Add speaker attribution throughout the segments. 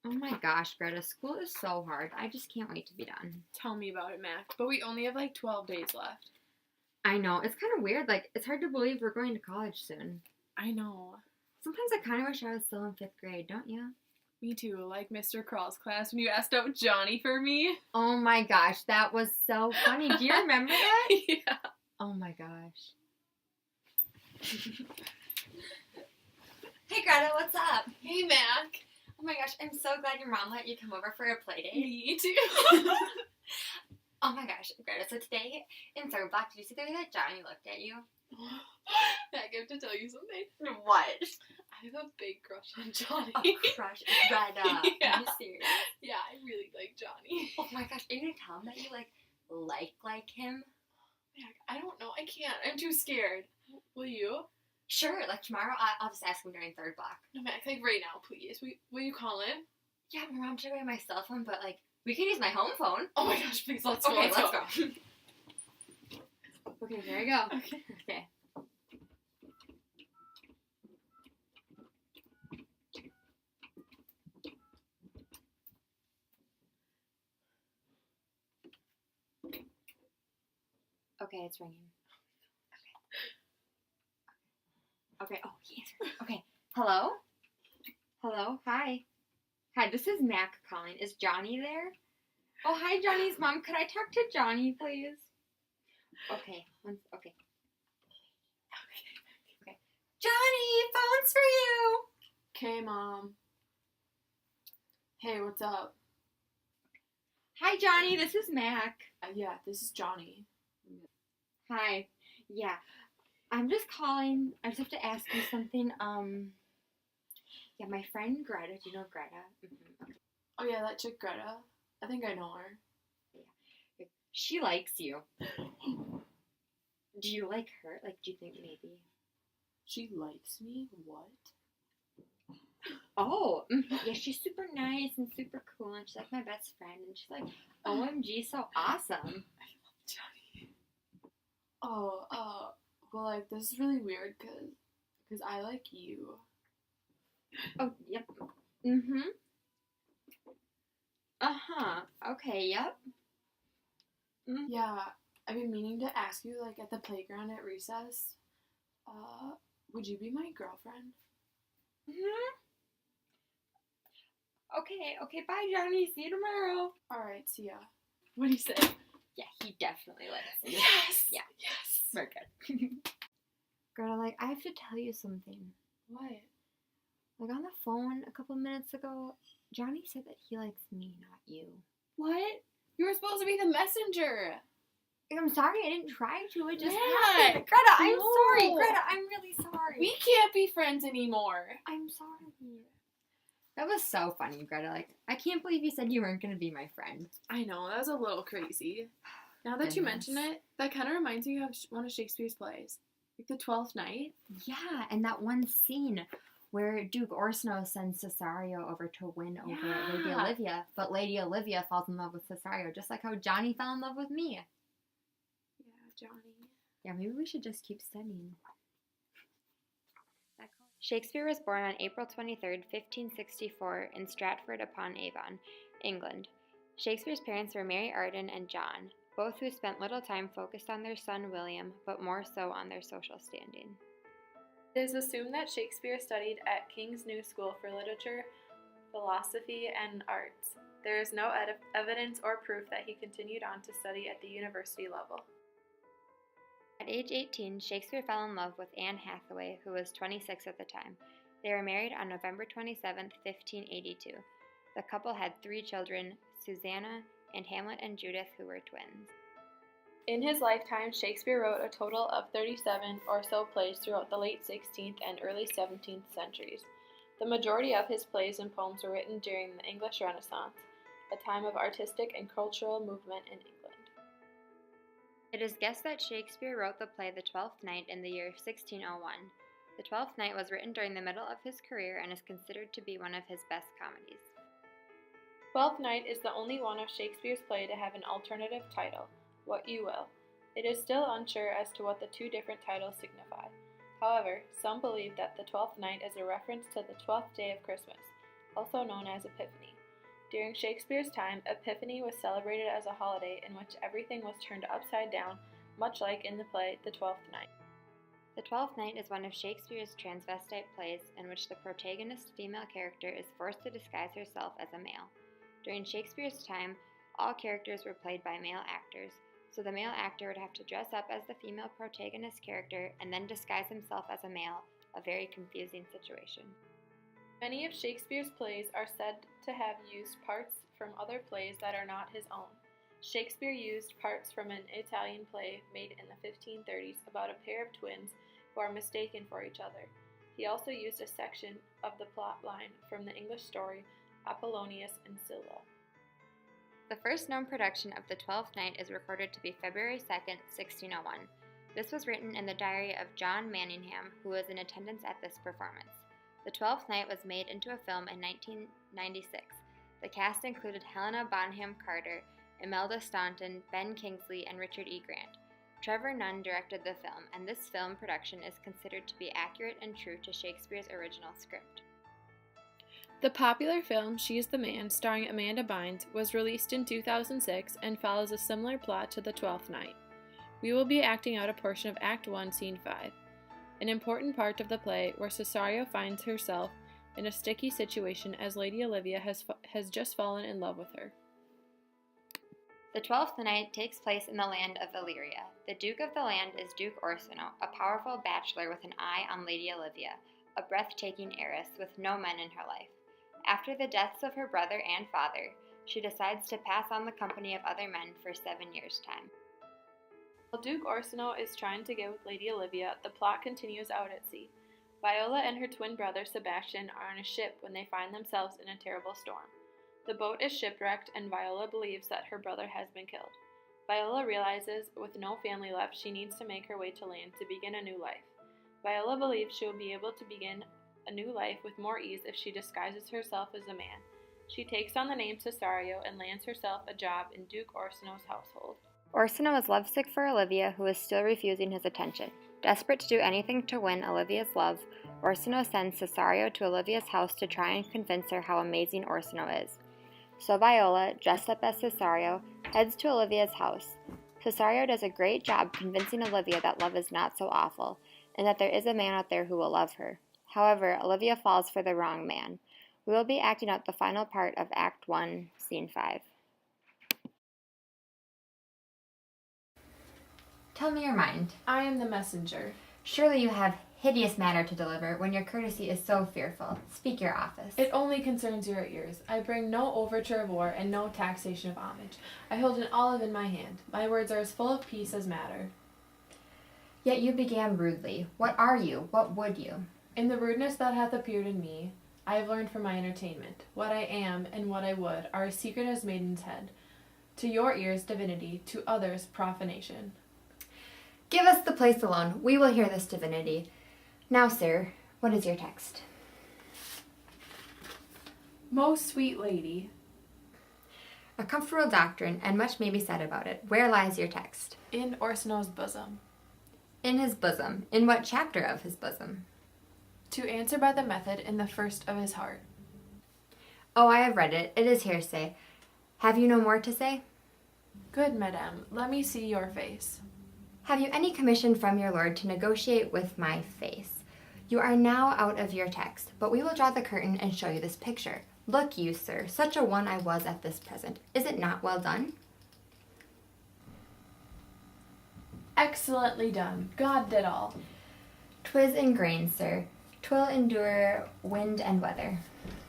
Speaker 1: Oh my gosh, Greta, school is so hard. I just can't wait to be done.
Speaker 2: Tell me about it, Mac. But we only have like 12 days left.
Speaker 1: I know. It's kind of weird. Like, it's hard to believe we're going to college soon.
Speaker 2: I know.
Speaker 1: Sometimes I kind of wish I was still in 5th grade, don't you?
Speaker 2: Me too, like Mr. Crawl's class when you asked out Johnny for me.
Speaker 1: Oh my gosh, that was so funny. Do you remember that?
Speaker 2: Yeah.
Speaker 1: Oh my gosh. Hey Greta, what's up?
Speaker 2: Hey, Mac.
Speaker 1: Oh my gosh, I'm so glad your mom let you come over for a play date.
Speaker 2: Me too.
Speaker 1: Oh my gosh, Greta, so today in third block, did you see the way that Johnny looked at you?
Speaker 2: Mac, I have to tell you something.
Speaker 1: What?
Speaker 2: I have a big crush on Johnny.
Speaker 1: A crush? Greta,
Speaker 2: Yeah.
Speaker 1: are you serious?
Speaker 2: Yeah, I really like Johnny.
Speaker 1: Oh my gosh, are you gonna tell him that you like him?
Speaker 2: Mac, I don't know. I can't. I'm too scared. Will you?
Speaker 1: Sure, like tomorrow I'll just ask him during third block.
Speaker 2: No, Mac, like right now, please. Will you call him?
Speaker 1: Yeah, my mom took away my cell phone, but like, we can use my home phone.
Speaker 2: Oh my gosh, please, let's go.
Speaker 1: Okay,
Speaker 2: Let's
Speaker 1: let's
Speaker 2: go.
Speaker 1: go. Okay, there you go.
Speaker 2: Okay.
Speaker 1: Okay. Okay, it's ringing. Okay. Oh, he answered. Okay. Hello? Hello? Hi. Hi, this is Mac calling. Is Johnny there? Oh, hi, Johnny's mom. Could I talk to Johnny, please? Okay. Okay. Okay. Johnny, phone's for you.
Speaker 2: Okay, Mom. Hey, what's up?
Speaker 1: Hi, Johnny. This is Mac.
Speaker 2: Yeah, this is Johnny.
Speaker 1: Hi. Yeah. I'm just calling. I just have to ask you something. Yeah, my friend Greta. Do you know Greta? Mm-hmm. Okay.
Speaker 2: Oh yeah, that chick Greta. I think I know her.
Speaker 1: Yeah. She likes you. Do you like her? Like, do you think maybe?
Speaker 2: She likes me? What?
Speaker 1: Oh, yeah, she's super nice and super cool, and she's like my best friend, and she's like, OMG, so awesome.
Speaker 2: Johnny. Oh, well, like, this is really weird, because I like you.
Speaker 1: Oh, yep. Mm-hmm. Uh-huh. Okay, yep. Mm-hmm.
Speaker 2: Yeah, I've been meaning to ask you, like, at the playground at recess, would you be my girlfriend?
Speaker 1: Mm-hmm. Okay, bye, Johnny. See you tomorrow.
Speaker 2: Alright, see ya. What do you say?
Speaker 1: Yeah, he definitely likes you.
Speaker 2: Yes!
Speaker 1: Yeah.
Speaker 2: Yes!
Speaker 1: We're good. Greta, like, I have to tell you something.
Speaker 2: What?
Speaker 1: Like, on the phone a couple minutes ago, Johnny said that he likes me, not you.
Speaker 2: What? You were supposed to be the messenger!
Speaker 1: I'm sorry, I didn't try to. It just
Speaker 2: Mac,
Speaker 1: happened. Greta, I'm
Speaker 2: no.
Speaker 1: sorry. Greta, I'm really sorry.
Speaker 2: We can't be friends anymore.
Speaker 1: I'm sorry. That was so funny, Greta. Like, I can't believe you said you weren't going to be my friend.
Speaker 2: I know, that was a little crazy. Now that you mention it, that kind of reminds me of one of Shakespeare's plays. Like the 12th Night.
Speaker 1: Yeah, and that one scene where Duke Orsino sends Cesario over to win over Lady Olivia, but Lady Olivia falls in love with Cesario, just like how Johnny fell in love with me.
Speaker 2: Yeah, Johnny.
Speaker 1: Yeah, maybe we should just keep studying. Shakespeare was born on April 23, 1564, in Stratford-upon-Avon, England. Shakespeare's parents were Mary Arden and John, both who spent little time focused on their son William, but more so on their social standing.
Speaker 2: It is assumed that Shakespeare studied at King's New School for Literature, Philosophy, and Arts. There is no evidence or proof that he continued on to study at the university level.
Speaker 1: At age 18, Shakespeare fell in love with Anne Hathaway, who was 26 at the time. They were married on November 27, 1582. The couple had 3 children, Susanna, and Hamlet and Judith, who were twins.
Speaker 2: In his lifetime, Shakespeare wrote a total of 37 or so plays throughout the late 16th and early 17th centuries. The majority of his plays and poems were written during the English Renaissance, a time of artistic and cultural movement in England.
Speaker 1: It is guessed that Shakespeare wrote the play The Twelfth Night in the year 1601. The Twelfth Night was written during the middle of his career and is considered to be one of his best comedies.
Speaker 2: Twelfth Night is the only one of Shakespeare's play to have an alternative title, What You Will. It is still unsure as to what the 2 different titles signify. However, some believe that the Twelfth Night is a reference to the 12th day of Christmas, also known as Epiphany. During Shakespeare's time, Epiphany was celebrated as a holiday in which everything was turned upside down, much like in the play The Twelfth Night.
Speaker 1: The Twelfth Night is one of Shakespeare's transvestite plays in which the protagonist female character is forced to disguise herself as a male. During Shakespeare's time, all characters were played by male actors, so the male actor would have to dress up as the female protagonist character and then disguise himself as a male, a very confusing situation.
Speaker 2: Many of Shakespeare's plays are said to have used parts from other plays that are not his own. Shakespeare used parts from an Italian play made in the 1530s about a pair of twins who are mistaken for each other. He also used a section of the plot line from the English story Apollonius and Scylla.
Speaker 1: The first known production of The Twelfth Night is recorded to be February 2nd, 1601. This was written in the diary of John Manningham, who was in attendance at this performance. The Twelfth Night was made into a film in 1996. The cast included Helena Bonham Carter, Imelda Staunton, Ben Kingsley, and Richard E. Grant. Trevor Nunn directed the film, and this film production is considered to be accurate and true to Shakespeare's original script.
Speaker 2: The popular film She's the Man, starring Amanda Bynes, was released in 2006 and follows a similar plot to The Twelfth Night. We will be acting out a portion of Act 1, Scene 5, an important part of the play where Cesario finds herself in a sticky situation as Lady Olivia has just fallen in love with her.
Speaker 1: The Twelfth Night takes place in the land of Illyria. The Duke of the land is Duke Orsino, a powerful bachelor with an eye on Lady Olivia, a breathtaking heiress with no men in her life. After the deaths of her brother and father, she decides to pass on the company of other men for 7 years' time. While Duke Orsino is trying to get with Lady Olivia, the plot continues out at sea. Viola and her twin brother Sebastian are on a ship when they find themselves in a terrible storm. The boat is shipwrecked and Viola believes that her brother has been killed. Viola realizes with no family left she needs to make her way to land to begin a new life. Viola believes she will be able to begin a new life with more ease if she disguises herself as a man. She takes on the name Cesario and lands herself a job in Duke Orsino's household. Orsino is lovesick for Olivia, who is still refusing his attention. Desperate to do anything to win Olivia's love, Orsino sends Cesario to Olivia's house to try and convince her how amazing Orsino is. So Viola, dressed up as Cesario, heads to Olivia's house. Cesario does a great job convincing Olivia that love is not so awful, and that there is a man out there who will love her. However, Olivia falls for the wrong man. We will be acting out the final part of Act 1, Scene 5. Tell me your mind.
Speaker 2: I am the messenger.
Speaker 1: Surely you have hideous matter to deliver when your courtesy is so fearful. Speak your office.
Speaker 2: It only concerns your ears. I bring no overture of war and no taxation of homage. I hold an olive in my hand. My words are as full of peace as matter.
Speaker 1: Yet you began rudely. What are you? What would you?
Speaker 2: In the rudeness that hath appeared in me, I have learned for my entertainment. What I am and what I would are as secret as maiden's head. To your ears, divinity, to others, profanation.
Speaker 1: Give us the place alone. We will hear this divinity. Now, sir, what is your text?
Speaker 2: Most sweet lady.
Speaker 1: A comfortable doctrine, and much may be said about it. Where lies your text?
Speaker 2: In Orsino's bosom.
Speaker 1: In his bosom. In what chapter of his bosom?
Speaker 2: To answer by the method in the first of his heart.
Speaker 1: Oh, I have read it. It is hearsay. Have you no more to say?
Speaker 2: Good madame, let me see your face.
Speaker 1: Have you any commission from your lord to negotiate with my face? You are now out of your text, but we will draw the curtain and show you this picture. Look you, sir, such a one I was at this present. Is it not well done?
Speaker 2: Excellently done. God did all.
Speaker 1: 'Twiz in grain, sir. 'Twill endure wind and weather.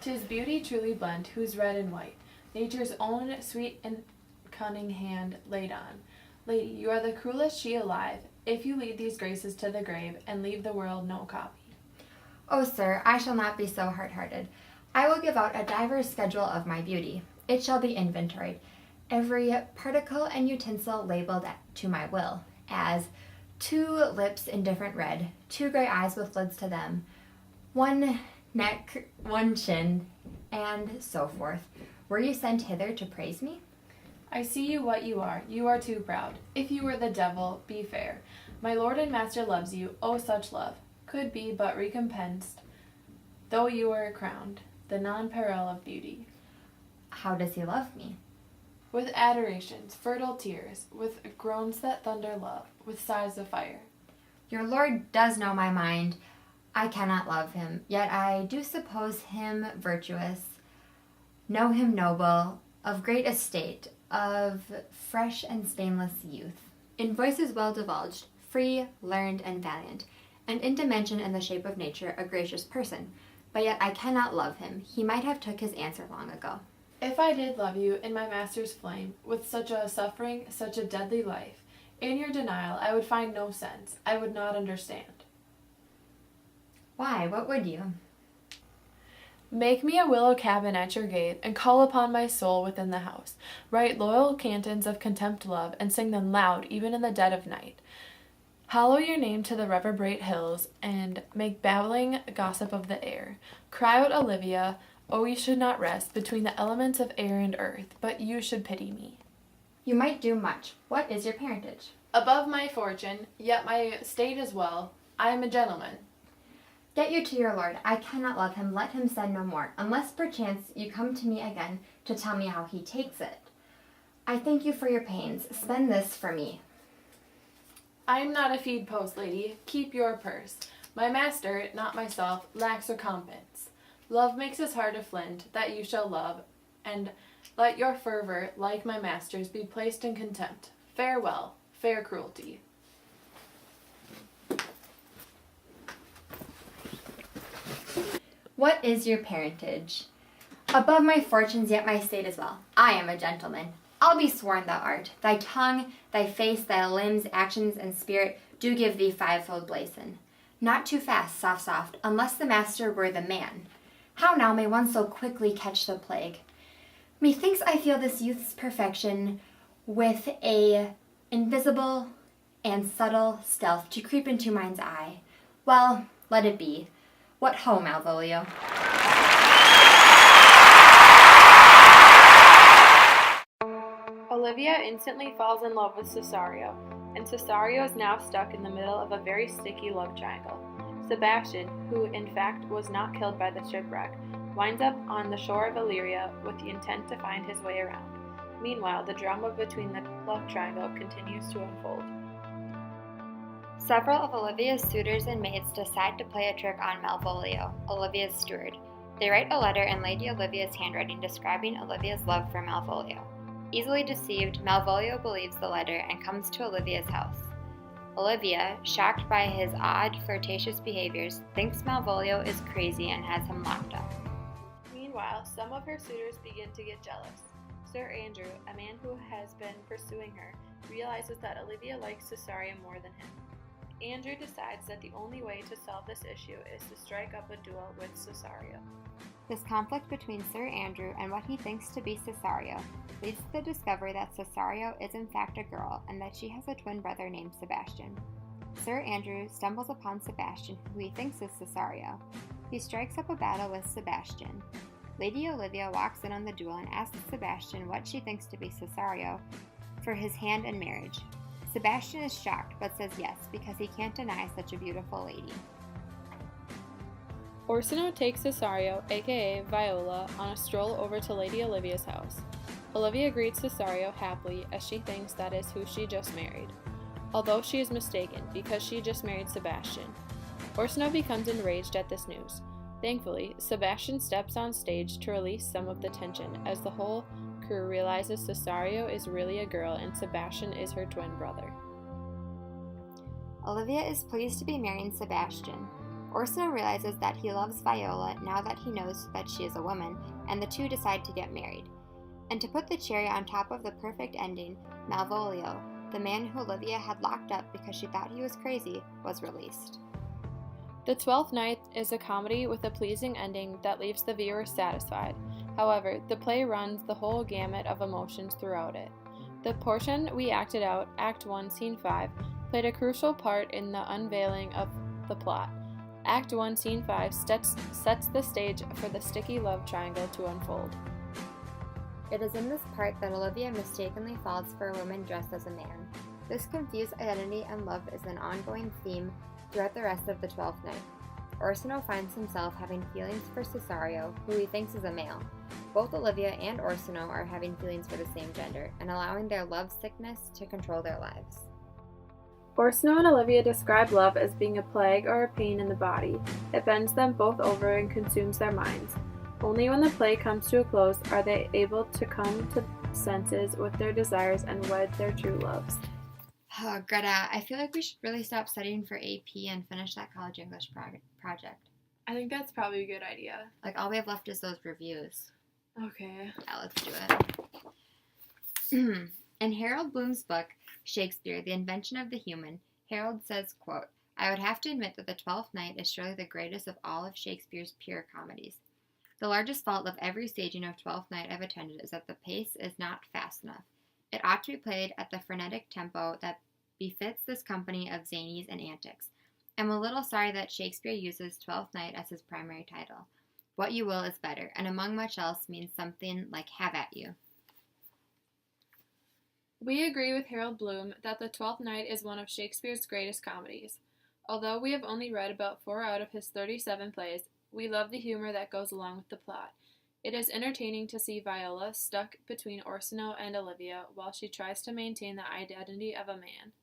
Speaker 2: 'Tis beauty truly blent, whose red and white nature's own sweet and cunning hand laid on. Lady, you are the cruelest she alive, if you lead these graces to the grave, and leave the world no copy.
Speaker 1: Oh, sir, I shall not be so hard-hearted. I will give out a diver's schedule of my beauty. It shall be inventoried, every particle and utensil labeled to my will, as 2 lips indifferent red, 2 gray eyes with lids to them, 1 neck, 1 chin, and so forth. Were you sent hither to praise me?
Speaker 2: I see you what you are. You are too proud. If you were the devil, be fair. My lord and master loves you. Oh, such love could be but recompensed, though you were crowned. the nonpareil of beauty.
Speaker 1: How does he love me?
Speaker 2: With adorations, fertile tears, with groans that thunder love, with sighs of fire.
Speaker 1: Your Lord does know my mind. I cannot love him, yet I do suppose him virtuous, know him noble, of great estate, of fresh and stainless youth, in voices well divulged, free, learned, and valiant, and in dimension and the shape of nature a gracious person. But yet I cannot love him. He might have took his answer long ago.
Speaker 2: If I did love you in my master's flame, with such a suffering, such a deadly life, in your denial I would find no sense. I would not understand.
Speaker 1: Why? What would you?
Speaker 2: Make me a willow cabin at your gate, and call upon my soul within the house. Write loyal cantons of contempt love, and sing them loud even in the dead of night. Hallow your name to the reverberate hills, and make babbling gossip of the air. Cry out, Olivia, oh, you should not rest between the elements of air and earth, but you should pity me.
Speaker 1: You might do much. What is your parentage?
Speaker 2: Above my fortune, yet my state is well. I am a gentleman.
Speaker 1: Get you to your Lord. I cannot love him. Let him send no more, unless perchance you come to me again to tell me how he takes it. I thank you for your pains. Spend this for me.
Speaker 2: I am not a feed post, lady. Keep your purse. My master, not myself, lacks recompense. Love makes his heart a flint, that you shall love, and let your fervor, like my master's, be placed in contempt. Farewell, fair cruelty.
Speaker 1: What is your parentage? Above my fortunes, yet my state is well. I am a gentleman. I'll be sworn thou art. Thy tongue, thy face, thy limbs, actions, and spirit do give thee fivefold blazon. Not too fast, soft, soft, unless the master were the man. How now may one so quickly catch the plague? Methinks I feel this youth's perfection with a invisible and subtle stealth to creep into mine's eye. Well, let it be. What ho, Malvolio?
Speaker 2: Olivia instantly falls in love with Cesario, and Cesario is now stuck in the middle of a very sticky love triangle. Sebastian, who in fact was not killed by the shipwreck, winds up on the shore of Illyria with the intent to find his way around. Meanwhile, the drama between the love triangle continues to unfold.
Speaker 1: Several of Olivia's suitors and maids decide to play a trick on Malvolio, Olivia's steward. They write a letter in Lady Olivia's handwriting describing Olivia's love for Malvolio. Easily deceived, Malvolio believes the letter and comes to Olivia's house. Olivia, shocked by his odd, flirtatious behaviors, thinks Malvolio is crazy and has him locked up.
Speaker 2: Meanwhile, some of her suitors begin to get jealous. Sir Andrew, a man who has been pursuing her, realizes that Olivia likes Cesario more than him. Andrew decides that the only way to solve this issue is to strike up a duel with Cesario.
Speaker 1: This conflict between Sir Andrew and what he thinks to be Cesario leads to the discovery that Cesario is in fact a girl and that she has a twin brother named Sebastian. Sir Andrew stumbles upon Sebastian, who he thinks is Cesario. He strikes up a battle with Sebastian. Lady Olivia walks in on the duel and asks Sebastian what she thinks to be Cesario for his hand in marriage. Sebastian is shocked but says yes because he can't deny such a beautiful lady.
Speaker 2: Orsino takes Cesario, aka Viola, on a stroll over to Lady Olivia's house. Olivia greets Cesario happily as she thinks that is who she just married, although she is mistaken because she just married Sebastian. Orsino becomes enraged at this news. Thankfully, Sebastian steps on stage to release some of the tension as the whole crew realizes Cesario is really a girl and Sebastian is her twin brother.
Speaker 1: Olivia is pleased to be marrying Sebastian. Orsino realizes that he loves Viola now that he knows that she is a woman, and the two decide to get married. And to put the cherry on top of the perfect ending, Malvolio, the man who Olivia had locked up because she thought he was crazy, was released.
Speaker 2: The 12th Night is a comedy with a pleasing ending that leaves the viewer satisfied. However, the play runs the whole gamut of emotions throughout it. The portion we acted out, Act 1, Scene 5, played a crucial part in the unveiling of the plot. Act 1, Scene 5 sets the stage for the sticky love triangle to unfold.
Speaker 1: It is in this part that Olivia mistakenly falls for a woman dressed as a man. This confused identity and love is an ongoing theme throughout the rest of the 12th Night. Orsino finds himself having feelings for Cesario, who he thinks is a male. Both Olivia and Orsino are having feelings for the same gender, and allowing their love sickness to control their lives.
Speaker 2: Orsino and Olivia describe love as being a plague or a pain in the body. It bends them both over and consumes their minds. Only when the play comes to a close are they able to come to senses with their desires and wed their true loves.
Speaker 1: Oh, Greta, I feel like we should really stop studying for AP and finish that college English project.
Speaker 2: I think that's probably a good idea.
Speaker 1: Like, all we have left is those reviews.
Speaker 2: Okay.
Speaker 1: Yeah, let's do it. In Harold Bloom's book, Shakespeare, The Invention of the Human, Harold says, quote, "I would have to admit that the Twelfth Night is surely the greatest of all of Shakespeare's pure comedies. The largest fault of every staging of Twelfth Night I've attended is that the pace is not fast enough. It ought to be played at the frenetic tempo that befits this company of zanies and antics. I'm a little sorry that Shakespeare uses Twelfth Night as his primary title. What you will is better, and among much else means something like have at you."
Speaker 2: We agree with Harold Bloom that The Twelfth Night is one of Shakespeare's greatest comedies. Although we have only read about 4 out of his 37 plays, we love the humor that goes along with the plot. It is entertaining to see Viola stuck between Orsino and Olivia while she tries to maintain the identity of a man.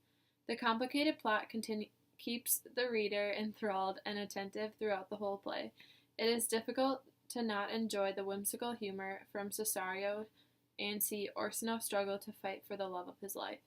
Speaker 2: The complicated plot keeps the reader enthralled and attentive throughout the whole play. It is difficult to not enjoy the whimsical humor from Cesario and see Orsino struggle to fight for the love of his life.